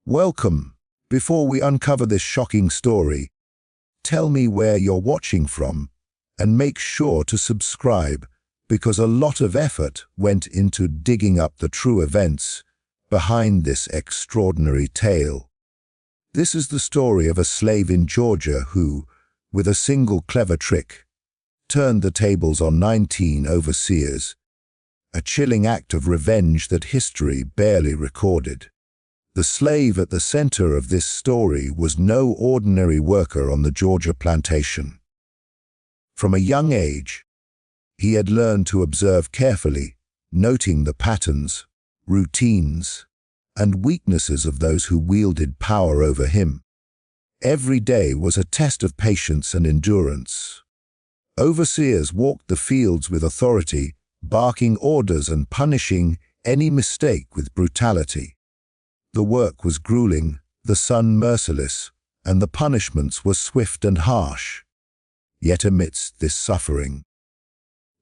Welcome. Before we uncover this shocking story, tell me where you're watching from and make sure to subscribe because a lot of effort went into digging up the true events behind this extraordinary tale. This is the story of a slave in Georgia who, with a single clever trick, turned the tables on 19 overseers, a chilling act of revenge that history barely recorded. The slave at the center of this story was no ordinary worker on the Georgia plantation. From a young age, he had learned to observe carefully, noting the patterns, routines, and weaknesses of those who wielded power over him. Every day was a test of patience and endurance. Overseers walked the fields with authority, barking orders and punishing any mistake with brutality. The work was grueling, the sun merciless, and the punishments were swift and harsh. Yet amidst this suffering,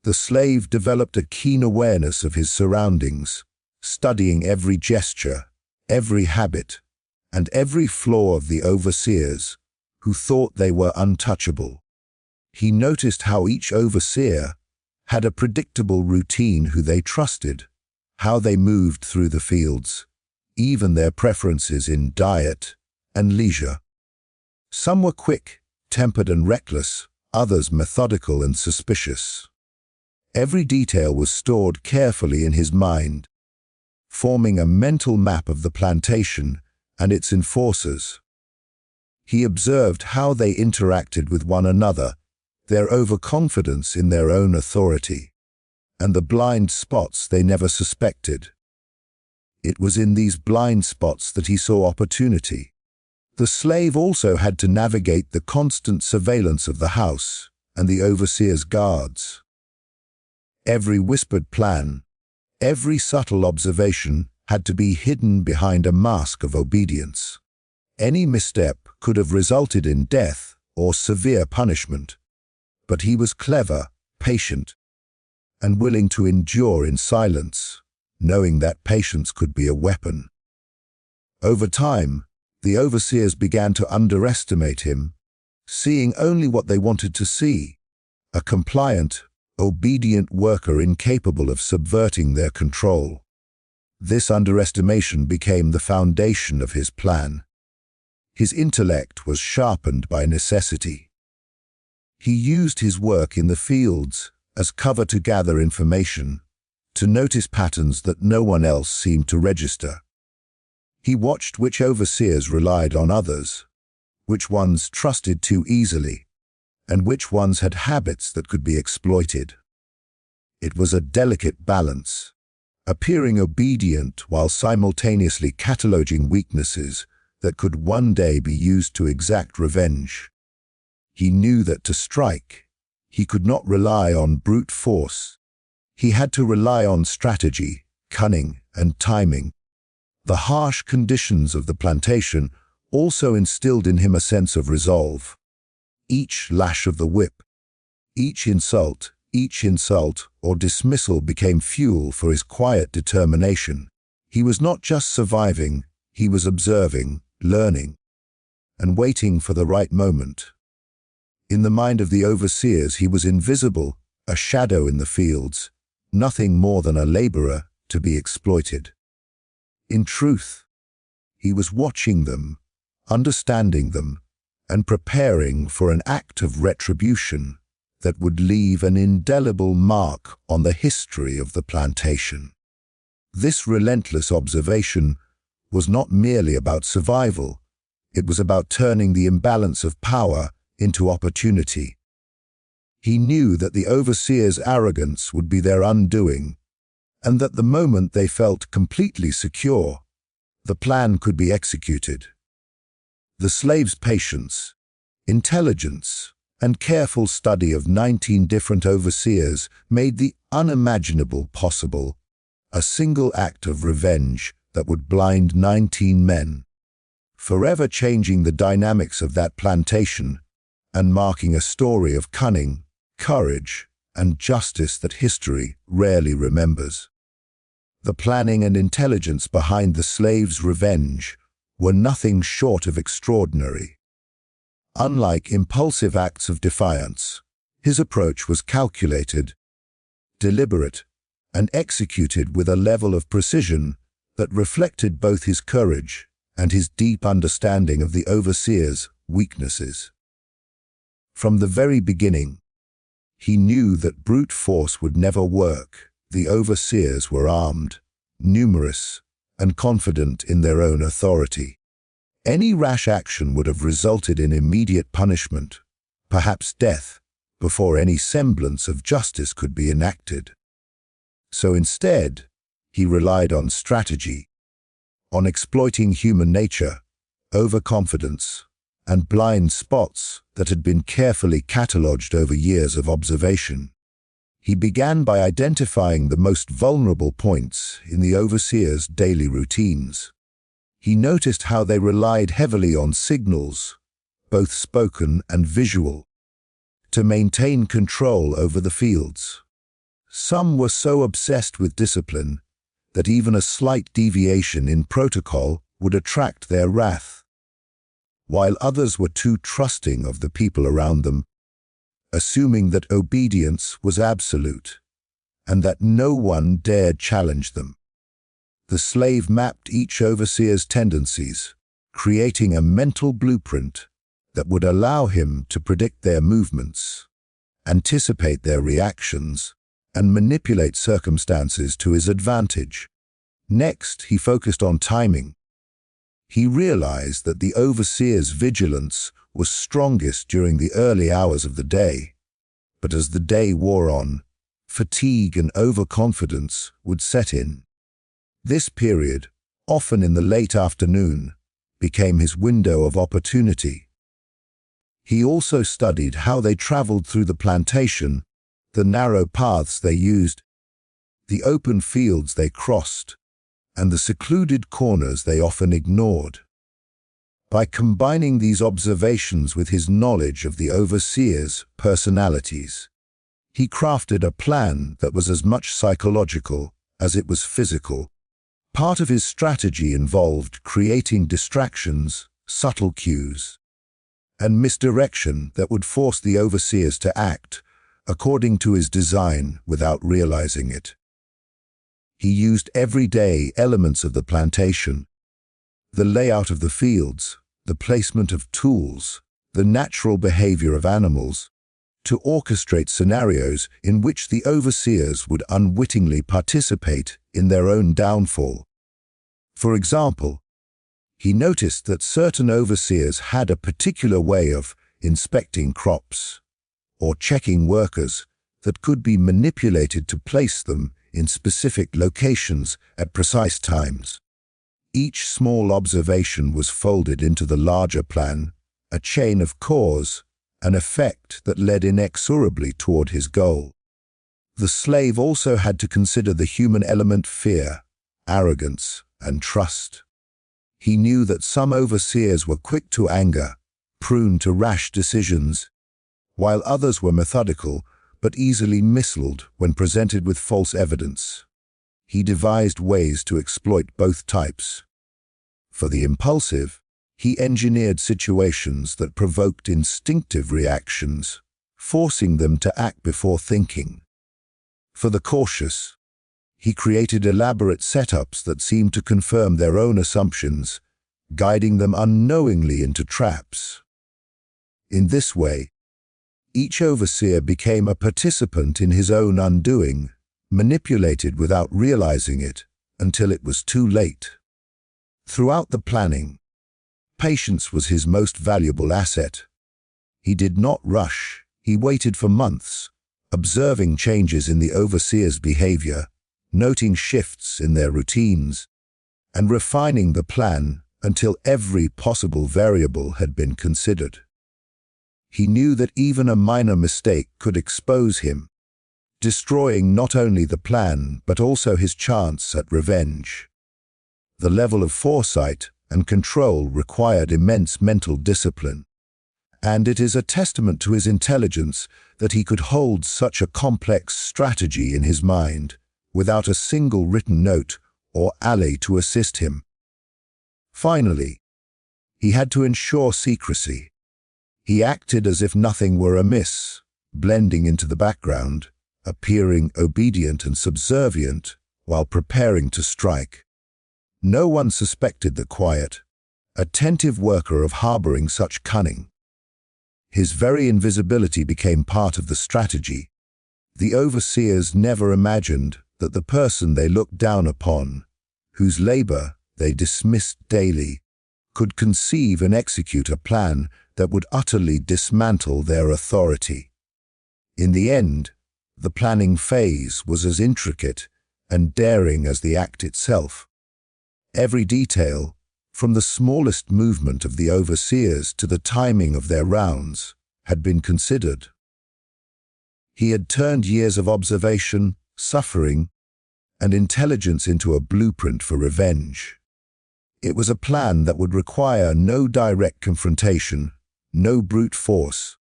the slave developed a keen awareness of his surroundings, studying every gesture, every habit, and every flaw of the overseers, who thought they were untouchable. He noticed how each overseer had a predictable routine, who they trusted, how they moved through the fields, even their preferences in diet and leisure. Some were quick, tempered and reckless, others methodical and suspicious. Every detail was stored carefully in his mind, forming a mental map of the plantation and its enforcers. He observed how they interacted with one another, their overconfidence in their own authority, and the blind spots they never suspected. It was in these blind spots that he saw opportunity. The slave also had to navigate the constant surveillance of the house and the overseer's guards. Every whispered plan, every subtle observation had to be hidden behind a mask of obedience. Any misstep could have resulted in death or severe punishment, but he was clever, patient, and willing to endure in silence, knowing that patience could be a weapon. Over time, the overseers began to underestimate him, seeing only what they wanted to see, a compliant, obedient worker incapable of subverting their control. This underestimation became the foundation of his plan. His intellect was sharpened by necessity. He used his work in the fields as cover to gather information, to notice patterns that no one else seemed to register. He watched which overseers relied on others, which ones trusted too easily, and which ones had habits that could be exploited. It was a delicate balance, appearing obedient while simultaneously cataloging weaknesses that could one day be used to exact revenge. He knew that to strike, he could not rely on brute force. He had to rely on strategy, cunning, and timing. The harsh conditions of the plantation also instilled in him a sense of resolve. Each lash of the whip, each insult or dismissal became fuel for his quiet determination. He was not just surviving, he was observing, learning, and waiting for the right moment. In the mind of the overseers, he was invisible, a shadow in the fields, nothing more than a laborer to be exploited. In truth, he was watching them, understanding them, and preparing for an act of retribution that would leave an indelible mark on the history of the plantation. This relentless observation was not merely about survival, it was about turning the imbalance of power into opportunity. He knew that the overseers' arrogance would be their undoing, and that the moment they felt completely secure, the plan could be executed. The slave's patience, intelligence, and careful study of 19 different overseers made the unimaginable possible, a single act of revenge that would blind 19 men, forever changing the dynamics of that plantation and marking a story of cunning, courage, and justice that history rarely remembers. The planning and intelligence behind the slave's revenge were nothing short of extraordinary. Unlike impulsive acts of defiance, his approach was calculated, deliberate, and executed with a level of precision that reflected both his courage and his deep understanding of the overseer's weaknesses. From the very beginning, he knew that brute force would never work. The overseers were armed, numerous, and confident in their own authority. Any rash action would have resulted in immediate punishment, perhaps death, before any semblance of justice could be enacted. So instead, he relied on strategy, on exploiting human nature, overconfidence, and blind spots that had been carefully catalogued over years of observation. He began by identifying the most vulnerable points in the overseer's daily routines. He noticed how they relied heavily on signals, both spoken and visual, to maintain control over the fields. Some were so obsessed with discipline that even a slight deviation in protocol would attract their wrath, while others were too trusting of the people around them, assuming that obedience was absolute and that no one dared challenge them. The slave mapped each overseer's tendencies, creating a mental blueprint that would allow him to predict their movements, anticipate their reactions, and manipulate circumstances to his advantage. Next, he focused on timing. He realized that the overseer's vigilance was strongest during the early hours of the day, but as the day wore on, fatigue and overconfidence would set in. This period, often in the late afternoon, became his window of opportunity. He also studied how they traveled through the plantation, the narrow paths they used, the open fields they crossed, and the secluded corners they often ignored. By combining these observations with his knowledge of the overseers' personalities, he crafted a plan that was as much psychological as it was physical. Part of his strategy involved creating distractions, subtle cues, and misdirection that would force the overseers to act according to his design without realizing it. He used everyday elements of the plantation, the layout of the fields, the placement of tools, the natural behavior of animals, to orchestrate scenarios in which the overseers would unwittingly participate in their own downfall. For example, he noticed that certain overseers had a particular way of inspecting crops or checking workers that could be manipulated to place them in specific locations at precise times. Each small observation was folded into the larger plan, a chain of cause and effect that led inexorably toward his goal. The slave also had to consider the human element: fear, arrogance, and trust. He knew that some overseers were quick to anger, prone to rash decisions, while others were methodical but easily misled when presented with false evidence. He devised ways to exploit both types. For the impulsive, he engineered situations that provoked instinctive reactions, forcing them to act before thinking. For the cautious, he created elaborate setups that seemed to confirm their own assumptions, guiding them unknowingly into traps. In this way, each overseer became a participant in his own undoing, manipulated without realizing it until it was too late. Throughout the planning, patience was his most valuable asset. He did not rush. He waited for months, observing changes in the overseer's behavior, noting shifts in their routines, and refining the plan until every possible variable had been considered. He knew that even a minor mistake could expose him, destroying not only the plan but also his chance at revenge. The level of foresight and control required immense mental discipline, and it is a testament to his intelligence that he could hold such a complex strategy in his mind without a single written note or ally to assist him. Finally, He had to ensure secrecy. He acted as if nothing were amiss, blending into the background, appearing obedient and subservient while preparing to strike. No one suspected the quiet, attentive worker of harboring such cunning. His very invisibility became part of the strategy. The overseers never imagined that the person they looked down upon, whose labor they dismissed daily, could conceive and execute a plan that would utterly dismantle their authority. In the end, the planning phase was as intricate and daring as the act itself. Every detail, from the smallest movement of the overseers to the timing of their rounds, had been considered. He had turned years of observation, suffering, and intelligence into a blueprint for revenge. It was a plan that would require no direct confrontation, no brute force,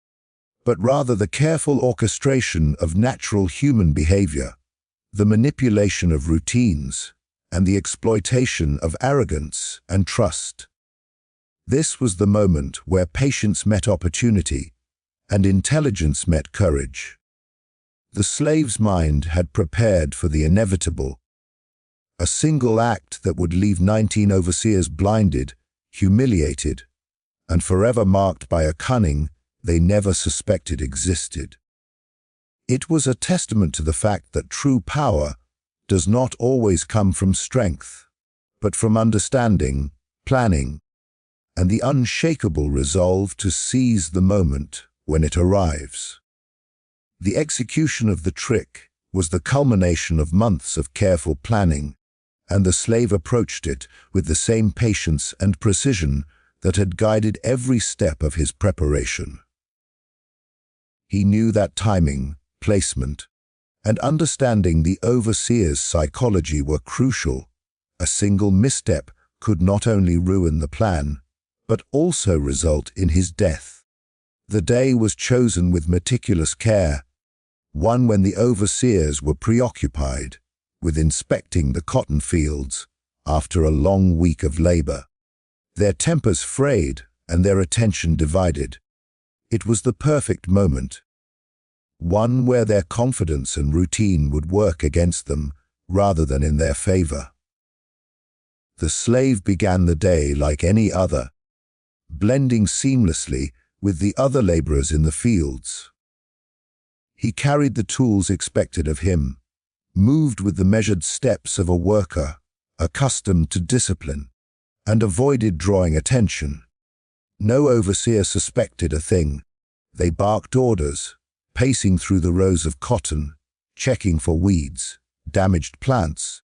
but rather the careful orchestration of natural human behavior, the manipulation of routines, and the exploitation of arrogance and trust. This was the moment where patience met opportunity and intelligence met courage. The slave's mind had prepared for the inevitable. A single act that would leave 19 overseers blinded, humiliated, and forever marked by a cunning they never suspected existed. It was a testament to the fact that true power does not always come from strength, but from understanding, planning, and the unshakable resolve to seize the moment when it arrives. The execution of the trick was the culmination of months of careful planning, and the slave approached it with the same patience and precision that had guided every step of his preparation. He knew that timing, placement, and understanding the overseer's psychology were crucial. A single misstep could not only ruin the plan, but also result in his death. The day was chosen with meticulous care, one when the overseers were preoccupied with inspecting the cotton fields after a long week of labor. Their tempers frayed and their attention divided. It was the perfect moment, one where their confidence and routine would work against them rather than in their favor. The slave began the day like any other, blending seamlessly with the other laborers in the fields. He carried the tools expected of him, moved with the measured steps of a worker accustomed to discipline, and avoided drawing attention. No overseer suspected a thing. They barked orders, pacing through the rows of cotton, checking for weeds, damaged plants,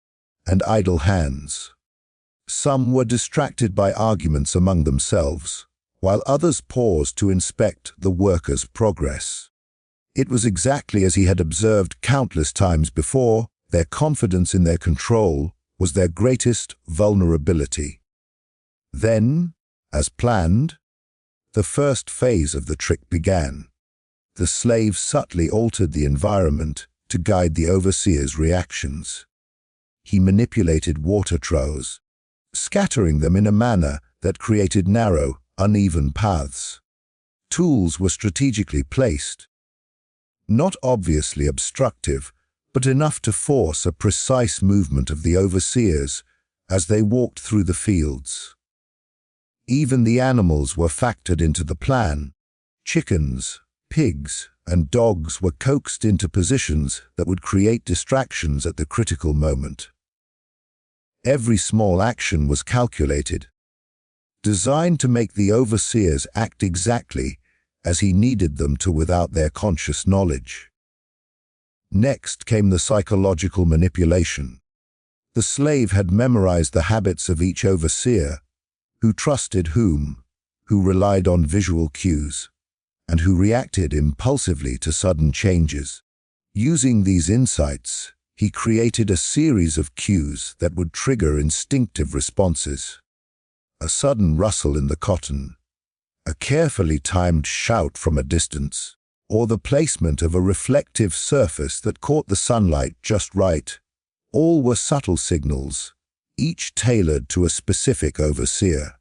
and idle hands. Some were distracted by arguments among themselves, while others paused to inspect the workers' progress. It was exactly as he had observed countless times before. Their confidence in their control was their greatest vulnerability. Then, as planned, the first phase of the trick began. The slave subtly altered the environment to guide the overseer's reactions. He manipulated water troughs, scattering them in a manner that created narrow, uneven paths. Tools were strategically placed, not obviously obstructive, but enough to force a precise movement of the overseers as they walked through the fields. Even the animals were factored into the plan. Chickens, pigs, and dogs were coaxed into positions that would create distractions at the critical moment. Every small action was calculated, designed to make the overseers act exactly as he needed them to without their conscious knowledge. Next came the psychological manipulation. The slave had memorized the habits of each overseer, who trusted whom, who relied on visual cues, and who reacted impulsively to sudden changes. Using these insights, he created a series of cues that would trigger instinctive responses. A sudden rustle in the cotton, a carefully timed shout from a distance, or the placement of a reflective surface that caught the sunlight just right. All were subtle signals, each tailored to a specific overseer.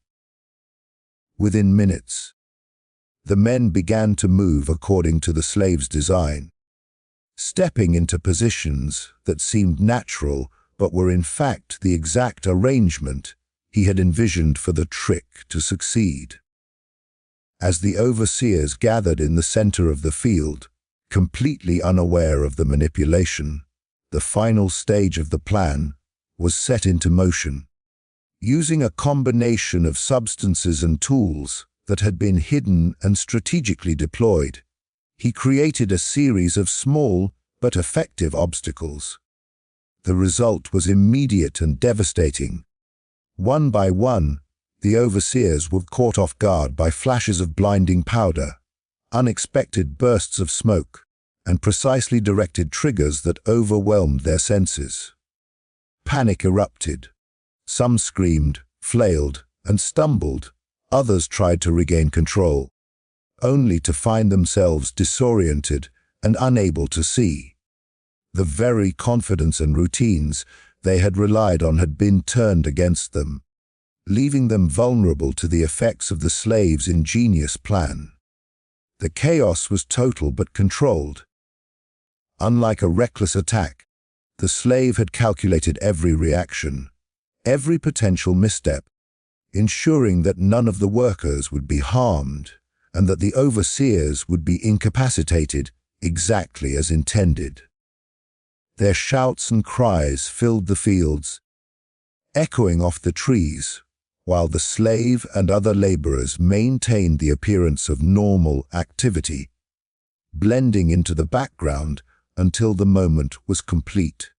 Within minutes, the men began to move according to the slave's design, stepping into positions that seemed natural but were in fact the exact arrangement he had envisioned for the trick to succeed. As the overseers gathered in the center of the field, completely unaware of the manipulation, the final stage of the plan was set into motion. Using a combination of substances and tools that had been hidden and strategically deployed, he created a series of small but effective obstacles. The result was immediate and devastating. One by one, the overseers were caught off guard by flashes of blinding powder, unexpected bursts of smoke, and precisely directed triggers that overwhelmed their senses. Panic erupted. Some screamed, flailed, and stumbled. Others tried to regain control, only to find themselves disoriented and unable to see. The very confidence and routines they had relied on had been turned against them, leaving them vulnerable to the effects of the slave's ingenious plan. The chaos was total but controlled. Unlike a reckless attack, the slave had calculated every reaction, every potential misstep, ensuring that none of the workers would be harmed and that the overseers would be incapacitated exactly as intended. Their shouts and cries filled the fields, echoing off the trees, while the slave and other laborers maintained the appearance of normal activity, blending into the background until the moment was complete.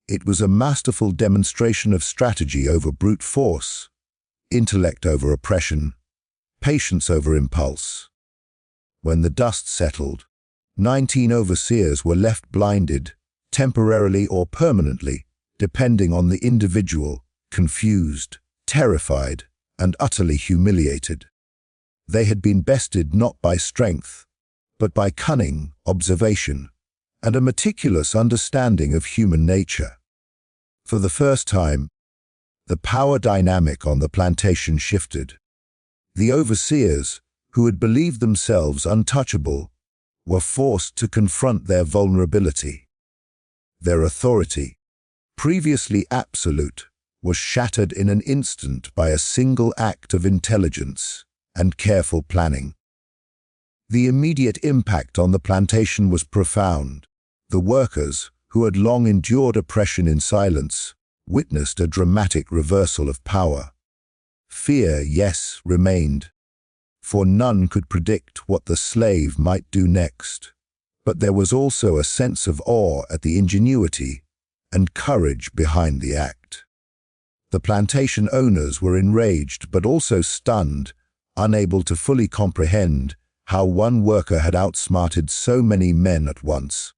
It was a masterful demonstration of strategy over brute force, intellect over oppression, patience over impulse. When the dust settled, 19 overseers were left blinded, temporarily or permanently, depending on the individual, confused, terrified, and utterly humiliated. They had been bested not by strength, but by cunning, observation, and a meticulous understanding of human nature. For the first time, the power dynamic on the plantation shifted. The overseers, who had believed themselves untouchable, were forced to confront their vulnerability. Their authority, previously absolute, was shattered in an instant by a single act of intelligence and careful planning. The immediate impact on the plantation was profound. The workers, who had long endured oppression in silence, witnessed a dramatic reversal of power. Fear, yes, remained, for none could predict what the slave might do next. But there was also a sense of awe at the ingenuity and courage behind the act. The plantation owners were enraged but also stunned, unable to fully comprehend how one worker had outsmarted so many men at once.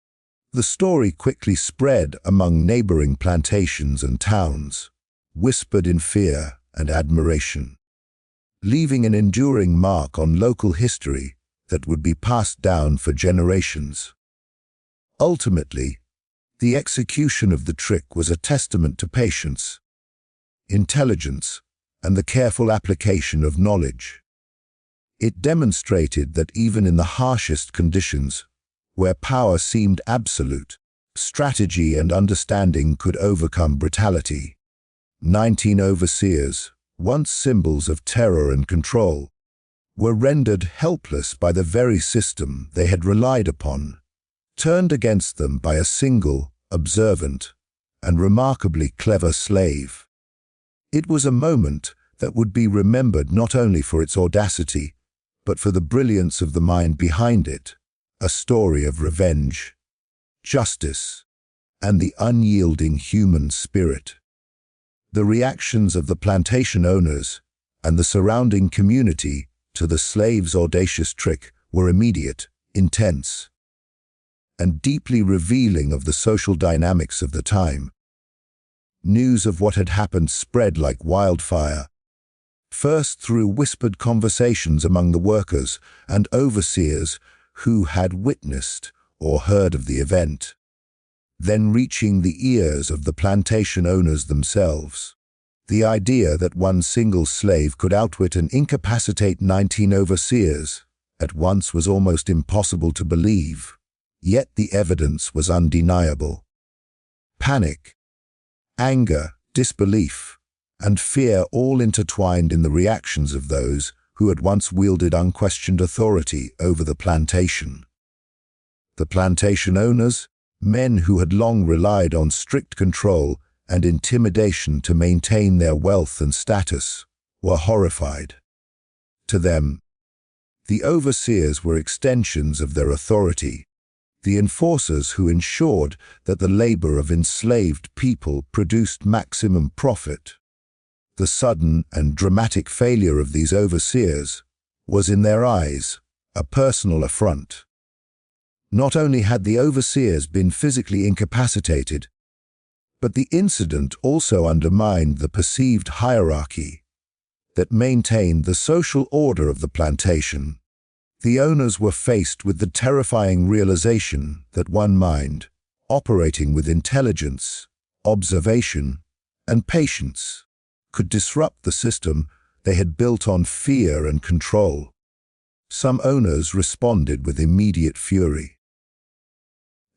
The story quickly spread among neighboring plantations and towns, whispered in fear and admiration, leaving an enduring mark on local history that would be passed down for generations. Ultimately, the execution of the trick was a testament to patience, intelligence, and the careful application of knowledge. It demonstrated that even in the harshest conditions, where power seemed absolute, strategy and understanding could overcome brutality. 19 overseers, once symbols of terror and control, were rendered helpless by the very system they had relied upon, turned against them by a single, observant, and remarkably clever slave. It was a moment that would be remembered not only for its audacity, but for the brilliance of the mind behind it, a story of revenge, justice, and the unyielding human spirit. The reactions of the plantation owners and the surrounding community to the slave's audacious trick were immediate, intense, and deeply revealing of the social dynamics of the time. News of what had happened spread like wildfire, first through whispered conversations among the workers and overseers who had witnessed or heard of the event, then reaching the ears of the plantation owners themselves. The idea that one single slave could outwit and incapacitate 19 overseers at once was almost impossible to believe, yet the evidence was undeniable. Panic, anger, disbelief, and fear all intertwined in the reactions of those who had once wielded unquestioned authority over the plantation. The plantation owners, men who had long relied on strict control and intimidation to maintain their wealth and status, were horrified. To them, the overseers were extensions of their authority, the enforcers who ensured that the labor of enslaved people produced maximum profit. The sudden and dramatic failure of these overseers was, in their eyes, a personal affront. Not only had the overseers been physically incapacitated, but the incident also undermined the perceived hierarchy that maintained the social order of the plantation. The owners were faced with the terrifying realization that one mind, operating with intelligence, observation, and patience, could disrupt the system they had built on fear and control. Some owners responded with immediate fury.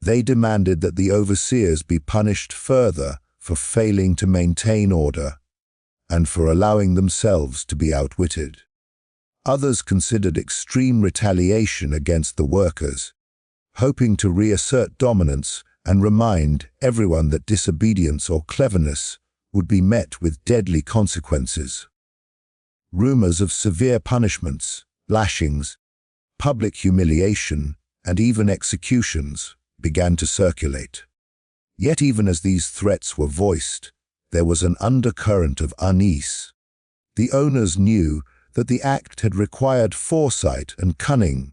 They demanded that the overseers be punished further for failing to maintain order and for allowing themselves to be outwitted. Others considered extreme retaliation against the workers, hoping to reassert dominance and remind everyone that disobedience or cleverness would be met with deadly consequences. Rumors of severe punishments, lashings, public humiliation, and even executions began to circulate. Yet even as these threats were voiced, there was an undercurrent of unease. The owners knew that the act had required foresight and cunning,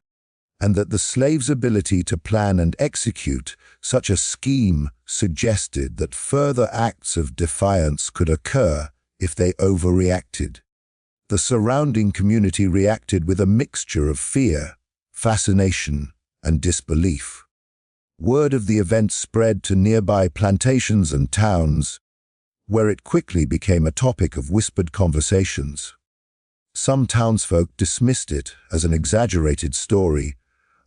and that the slave's ability to plan and execute such a scheme suggested that further acts of defiance could occur if they overreacted. The surrounding community reacted with a mixture of fear, fascination, and disbelief. Word of the event spread to nearby plantations and towns, where it quickly became a topic of whispered conversations. Some townsfolk dismissed it as an exaggerated story,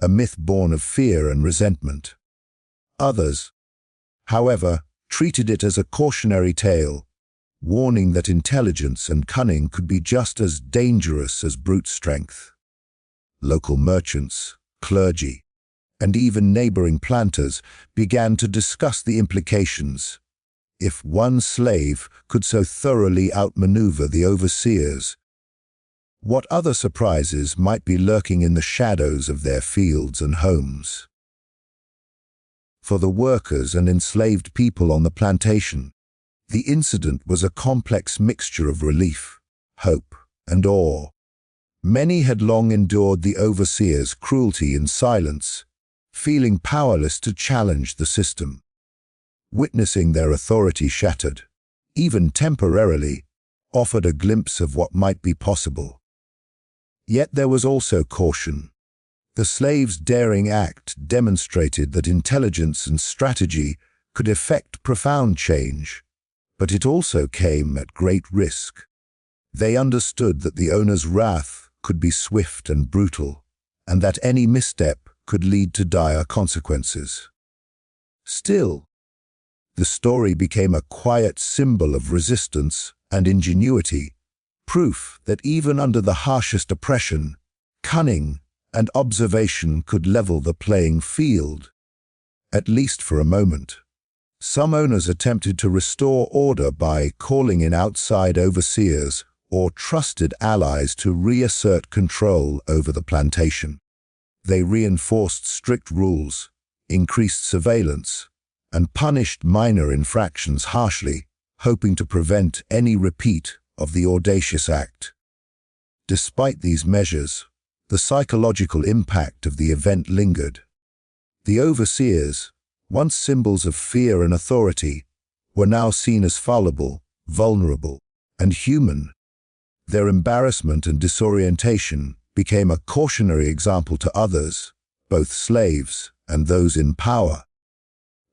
a myth born of fear and resentment. Others, however, treated it as a cautionary tale, warning that intelligence and cunning could be just as dangerous as brute strength. Local merchants, clergy, and even neighboring planters began to discuss the implications. If one slave could so thoroughly outmaneuver the overseers, what other surprises might be lurking in the shadows of their fields and homes? For the workers and enslaved people on the plantation, the incident was a complex mixture of relief, hope, and awe. Many had long endured the overseers' cruelty in silence, feeling powerless to challenge the system. Witnessing their authority shattered, even temporarily, offered a glimpse of what might be possible. Yet there was also caution. The slave's daring act demonstrated that intelligence and strategy could effect profound change, but it also came at great risk. They understood that the owner's wrath could be swift and brutal, and that any misstep could lead to dire consequences. Still, the story became a quiet symbol of resistance and ingenuity, proof that even under the harshest oppression, cunning and observation could level the playing field. At least for a moment. Some owners attempted to restore order by calling in outside overseers or trusted allies to reassert control over the plantation. They reinforced strict rules, increased surveillance, and punished minor infractions harshly, hoping to prevent any repeat of the audacious act. Despite these measures, the psychological impact of the event lingered. The overseers, once symbols of fear and authority, were now seen as fallible, vulnerable, and human. Their embarrassment and disorientation became a cautionary example to others, both slaves and those in power.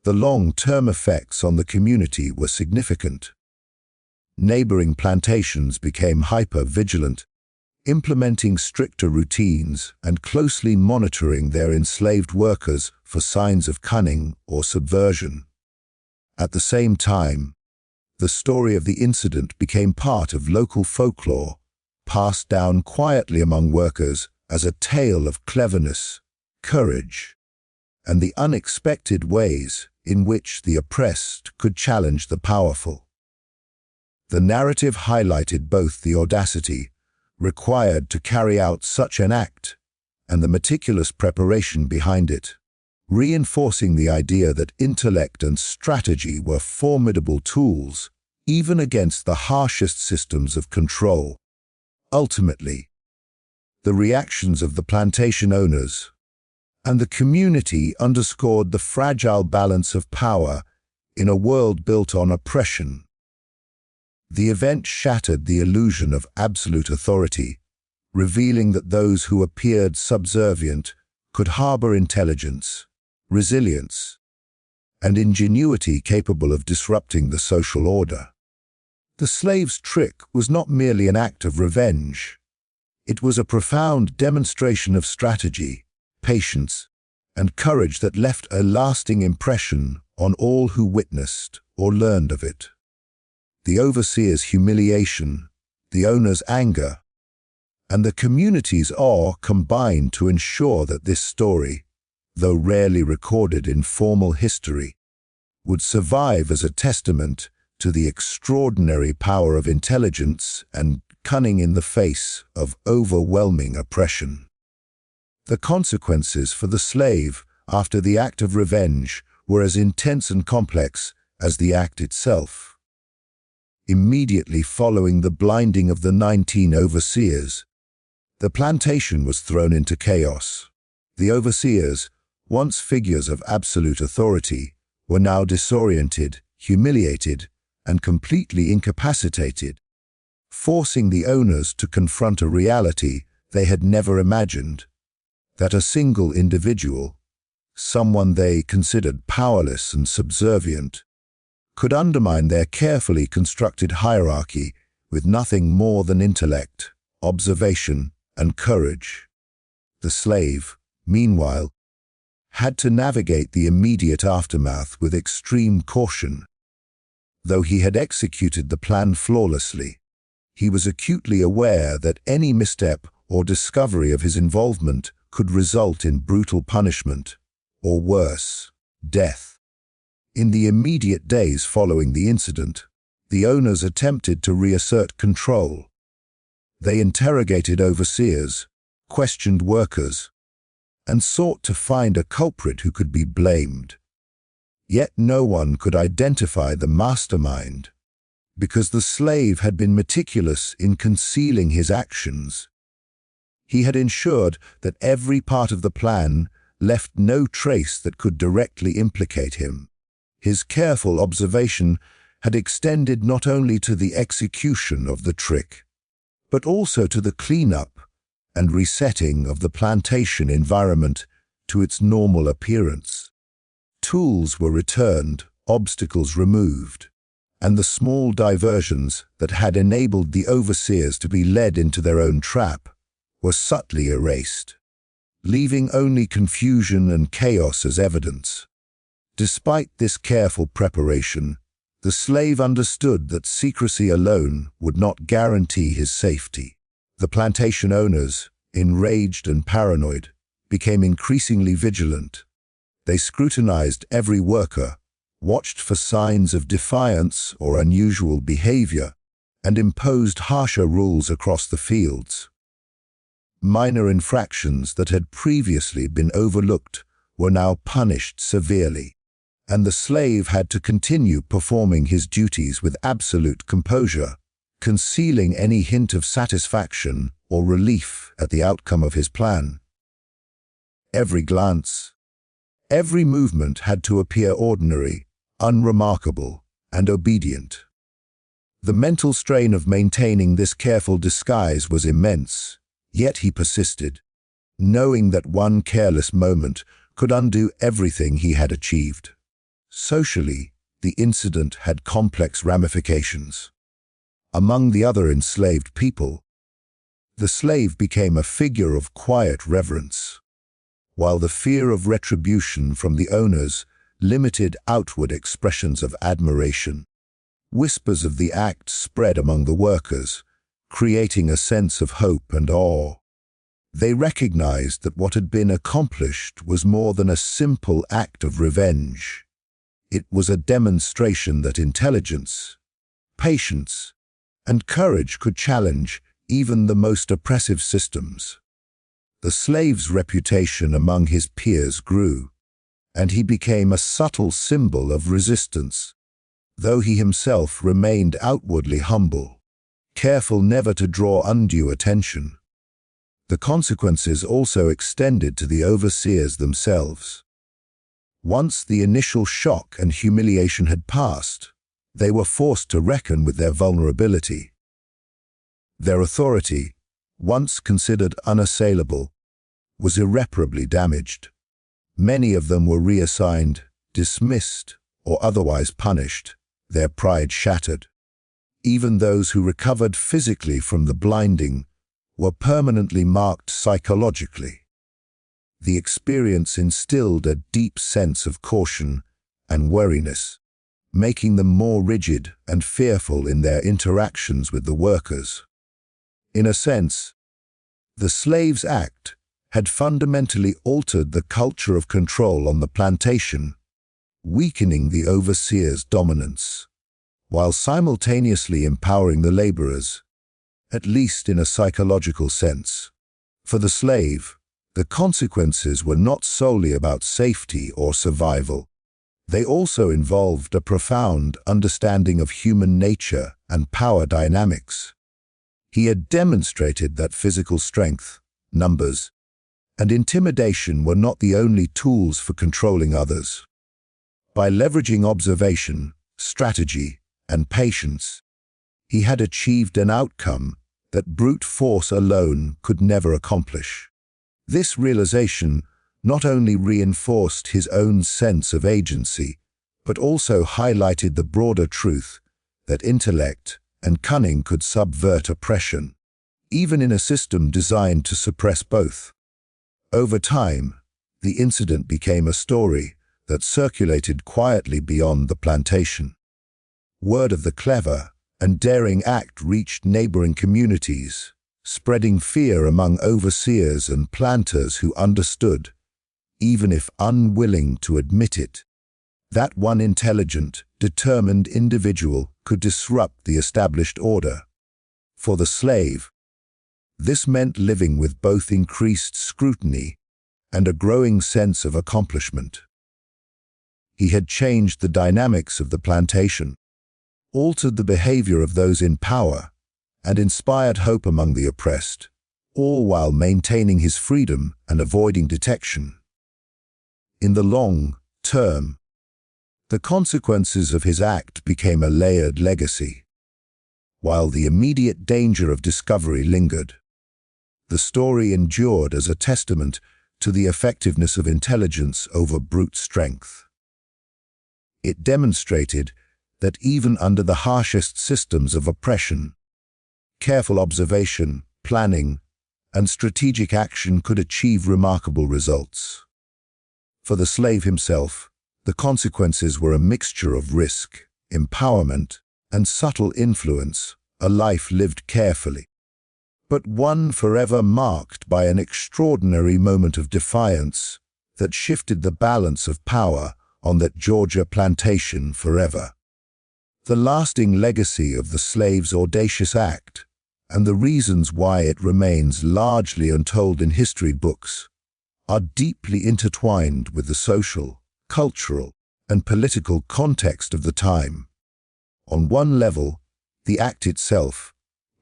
The long-term effects on the community were significant. Neighboring plantations became hyper-vigilant, implementing stricter routines and closely monitoring their enslaved workers for signs of cunning or subversion. At the same time, the story of the incident became part of local folklore, passed down quietly among workers as a tale of cleverness, courage, and the unexpected ways in which the oppressed could challenge the powerful. The narrative highlighted both the audacity required to carry out such an act and the meticulous preparation behind it, reinforcing the idea that intellect and strategy were formidable tools even against the harshest systems of control. Ultimately, the reactions of the plantation owners and the community underscored the fragile balance of power in a world built on oppression. The event shattered the illusion of absolute authority, revealing that those who appeared subservient could harbor intelligence, resilience, and ingenuity capable of disrupting the social order. The slave's trick was not merely an act of revenge. It was a profound demonstration of strategy, patience, and courage that left a lasting impression on all who witnessed or learned of it. The overseer's humiliation, the owner's anger, and the community's awe combined to ensure that this story, though rarely recorded in formal history, would survive as a testament to the extraordinary power of intelligence and cunning in the face of overwhelming oppression. The consequences for the slave after the act of revenge were as intense and complex as the act itself. Immediately following the blinding of the 19 overseers, the plantation was thrown into chaos. The overseers, once figures of absolute authority, were now disoriented, humiliated, and completely incapacitated, forcing the owners to confront a reality they had never imagined, that a single individual, someone they considered powerless and subservient, could undermine their carefully constructed hierarchy with nothing more than intellect, observation, and courage. The slave, meanwhile, had to navigate the immediate aftermath with extreme caution. Though he had executed the plan flawlessly, he was acutely aware that any misstep or discovery of his involvement could result in brutal punishment, or worse, death. In the immediate days following the incident, the owners attempted to reassert control. They interrogated overseers, questioned workers, and sought to find a culprit who could be blamed. Yet no one could identify the mastermind, because the slave had been meticulous in concealing his actions. He had ensured that every part of the plan left no trace that could directly implicate him. His careful observation had extended not only to the execution of the trick, but also to the cleanup and resetting of the plantation environment to its normal appearance. Tools were returned, obstacles removed, and the small diversions that had enabled the overseers to be led into their own trap were subtly erased, leaving only confusion and chaos as evidence. Despite this careful preparation, the slave understood that secrecy alone would not guarantee his safety. The plantation owners, enraged and paranoid, became increasingly vigilant. They scrutinized every worker, watched for signs of defiance or unusual behavior, and imposed harsher rules across the fields. Minor infractions that had previously been overlooked were now punished severely, and the slave had to continue performing his duties with absolute composure, concealing any hint of satisfaction or relief at the outcome of his plan. Every glance, every movement had to appear ordinary, unremarkable, and obedient. The mental strain of maintaining this careful disguise was immense, yet he persisted, knowing that one careless moment could undo everything he had achieved. Socially, the incident had complex ramifications. Among the other enslaved people, the slave became a figure of quiet reverence, while the fear of retribution from the owners limited outward expressions of admiration. Whispers of the act spread among the workers, creating a sense of hope and awe. They recognized that what had been accomplished was more than a simple act of revenge. It was a demonstration that intelligence, patience, and courage could challenge even the most oppressive systems. The slave's reputation among his peers grew, and he became a subtle symbol of resistance, though he himself remained outwardly humble, careful never to draw undue attention. The consequences also extended to the overseers themselves. Once the initial shock and humiliation had passed, they were forced to reckon with their vulnerability. Their authority, once considered unassailable, was irreparably damaged. Many of them were reassigned, dismissed, or otherwise punished, their pride shattered. Even those who recovered physically from the blinding were permanently marked psychologically. The experience instilled a deep sense of caution and wariness, making them more rigid and fearful in their interactions with the workers. In a sense, the Slaves' Act had fundamentally altered the culture of control on the plantation, weakening the overseers' dominance, while simultaneously empowering the laborers, at least in a psychological sense. For the slave, the consequences were not solely about safety or survival. They also involved a profound understanding of human nature and power dynamics. He had demonstrated that physical strength, numbers, and intimidation were not the only tools for controlling others. By leveraging observation, strategy, and patience, he had achieved an outcome that brute force alone could never accomplish. This realization not only reinforced his own sense of agency, but also highlighted the broader truth that intellect and cunning could subvert oppression, even in a system designed to suppress both. Over time, the incident became a story that circulated quietly beyond the plantation. Word of the clever and daring act reached neighboring communities, spreading fear among overseers and planters who understood, even if unwilling to admit it, that one intelligent, determined individual could disrupt the established order. For the slave, this meant living with both increased scrutiny and a growing sense of accomplishment. He had changed the dynamics of the plantation, altered the behavior of those in power, and inspired hope among the oppressed, all while maintaining his freedom and avoiding detection. In the long term, the consequences of his act became a layered legacy. While the immediate danger of discovery lingered, the story endured as a testament to the effectiveness of intelligence over brute strength. It demonstrated that even under the harshest systems of oppression, careful observation, planning, and strategic action could achieve remarkable results. For the slave himself, the consequences were a mixture of risk, empowerment, and subtle influence, a life lived carefully, but one forever marked by an extraordinary moment of defiance that shifted the balance of power on that Georgia plantation forever. The lasting legacy of the slave's audacious act, and the reasons why it remains largely untold in history books, are deeply intertwined with the social, cultural, and political context of the time. On one level, the act itself,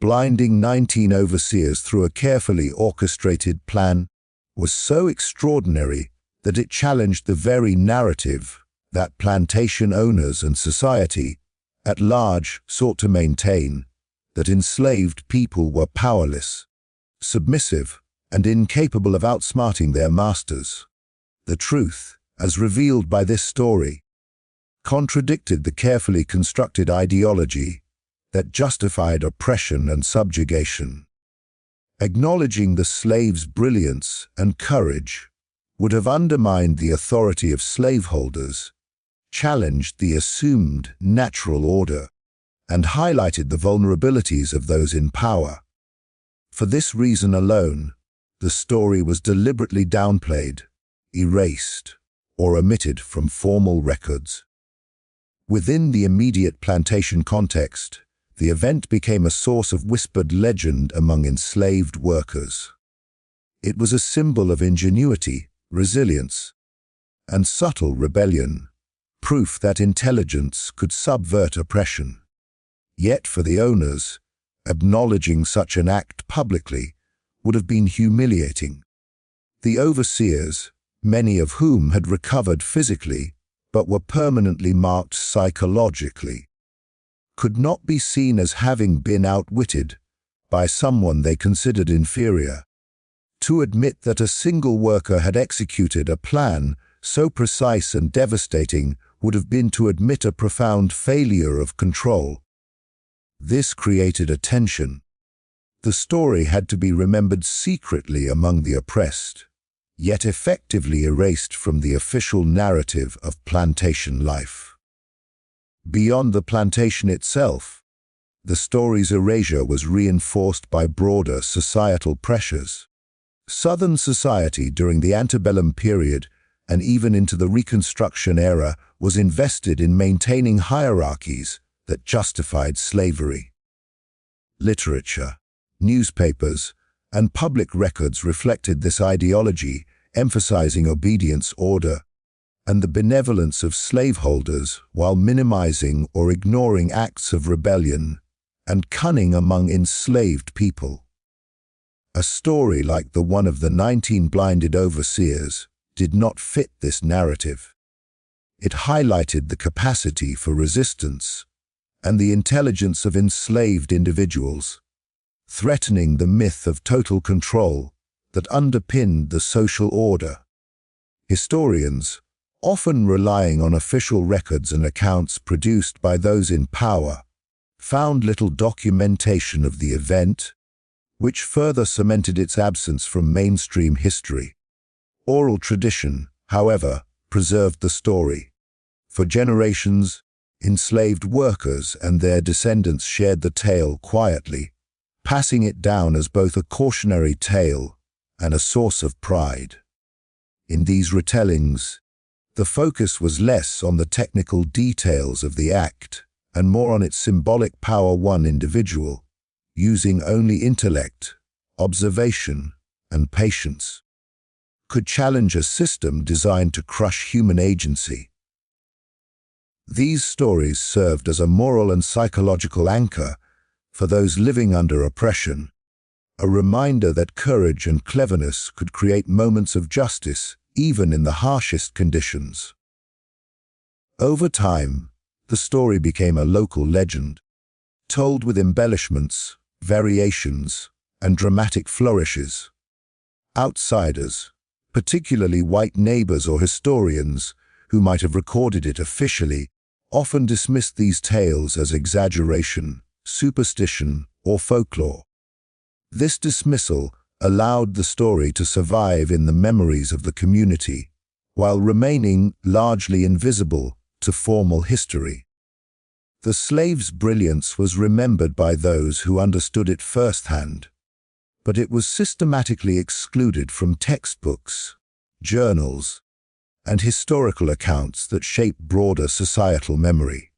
blinding 19 overseers through a carefully orchestrated plan, was so extraordinary that it challenged the very narrative that plantation owners and society at large sought to maintain, that enslaved people were powerless, submissive, and incapable of outsmarting their masters. The truth, as revealed by this story, contradicted the carefully constructed ideology that justified oppression and subjugation. Acknowledging the slave's brilliance and courage would have undermined the authority of slaveholders, challenged the assumed natural order, and highlighted the vulnerabilities of those in power. For this reason alone, the story was deliberately downplayed, erased, or omitted from formal records. Within the immediate plantation context, the event became a source of whispered legend among enslaved workers. It was a symbol of ingenuity, resilience, and subtle rebellion, proof that intelligence could subvert oppression. Yet for the owners, acknowledging such an act publicly would have been humiliating. The overseers, many of whom had recovered physically but were permanently marked psychologically, could not be seen as having been outwitted by someone they considered inferior. To admit that a single worker had executed a plan so precise and devastating would have been to admit a profound failure of control. This created a tension. The story had to be remembered secretly among the oppressed, yet effectively erased from the official narrative of plantation life. Beyond the plantation itself, the story's erasure was reinforced by broader societal pressures. Southern society during the antebellum period and even into the Reconstruction era was invested in maintaining hierarchies that justified slavery. Literature, newspapers, and public records reflected this ideology, emphasizing obedience, order, and the benevolence of slaveholders while minimizing or ignoring acts of rebellion and cunning among enslaved people. A story like the one of the 19 blinded overseers did not fit this narrative. It highlighted the capacity for resistance and the intelligence of enslaved individuals, threatening the myth of total control that underpinned the social order. Historians, often relying on official records and accounts produced by those in power, found little documentation of the event, which further cemented its absence from mainstream history. Oral tradition, however, preserved the story. For generations, enslaved workers and their descendants shared the tale quietly, passing it down as both a cautionary tale and a source of pride. In these retellings, the focus was less on the technical details of the act and more on its symbolic power. One individual, using only intellect, observation, and patience, could challenge a system designed to crush human agency. These stories served as a moral and psychological anchor for those living under oppression, a reminder that courage and cleverness could create moments of justice even in the harshest conditions. Over time, the story became a local legend, told with embellishments, variations, and dramatic flourishes. Outsiders, particularly white neighbors or historians who might have recorded it officially, often dismissed these tales as exaggeration, superstition, or folklore. This dismissal allowed the story to survive in the memories of the community, while remaining largely invisible to formal history. The slave's brilliance was remembered by those who understood it firsthand, but it was systematically excluded from textbooks, journals, and historical accounts that shape broader societal memory.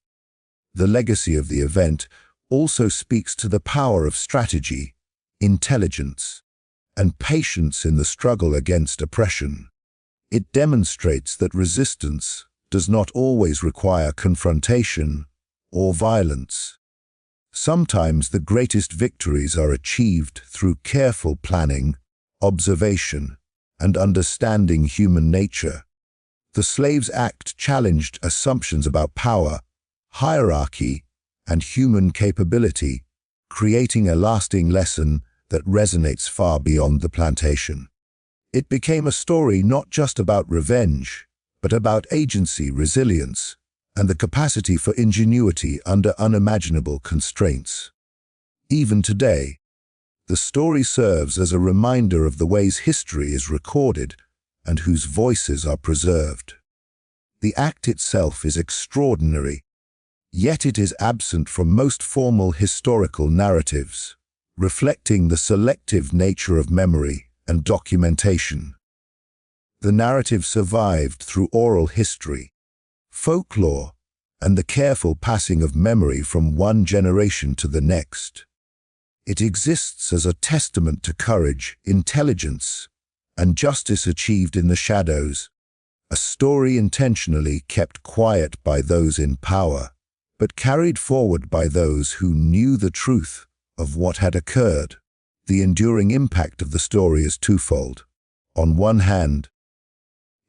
The legacy of the event also speaks to the power of strategy, intelligence, and patience in the struggle against oppression. It demonstrates that resistance does not always require confrontation or violence. Sometimes the greatest victories are achieved through careful planning, observation, and understanding human nature. The Slaves Act challenged assumptions about power, hierarchy, and human capability, creating a lasting lesson that resonates far beyond the plantation. It became a story not just about revenge, but about agency, resilience, and the capacity for ingenuity under unimaginable constraints. Even today, the story serves as a reminder of the ways history is recorded and whose voices are preserved. The act itself is extraordinary, yet it is absent from most formal historical narratives, reflecting the selective nature of memory and documentation. The narrative survived through oral history, folklore, and the careful passing of memory from one generation to the next. It exists as a testament to courage, intelligence, and justice achieved in the shadows, a story intentionally kept quiet by those in power, but carried forward by those who knew the truth of what had occurred. The enduring impact of the story is twofold. On one hand,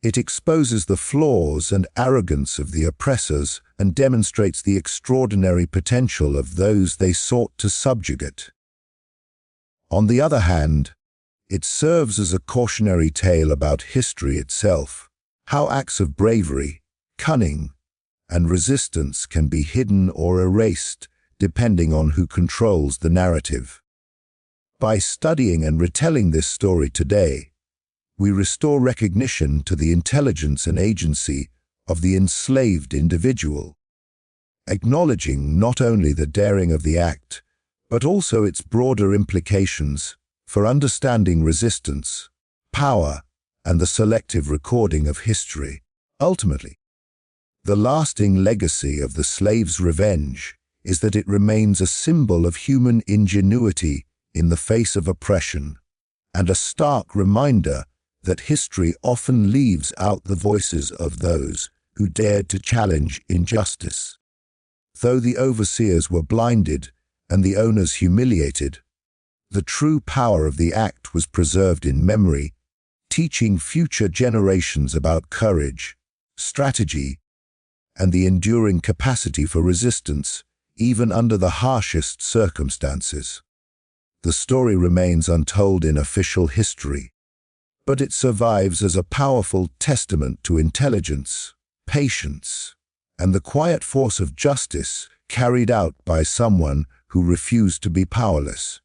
it exposes the flaws and arrogance of the oppressors and demonstrates the extraordinary potential of those they sought to subjugate. On the other hand, it serves as a cautionary tale about history itself, how acts of bravery, cunning, and resistance can be hidden or erased depending on who controls the narrative. By studying and retelling this story today, we restore recognition to the intelligence and agency of the enslaved individual, acknowledging not only the daring of the act, but also its broader implications for understanding resistance, power, and the selective recording of history. Ultimately, the lasting legacy of the slave's revenge is that it remains a symbol of human ingenuity in the face of oppression, and a stark reminder that history often leaves out the voices of those who dared to challenge injustice. Though the overseers were blinded and the owners humiliated, the true power of the act was preserved in memory, teaching future generations about courage, strategy, and the enduring capacity for resistance, even under the harshest circumstances. The story remains untold in official history, but it survives as a powerful testament to intelligence, patience, and the quiet force of justice carried out by someone who refused to be powerless.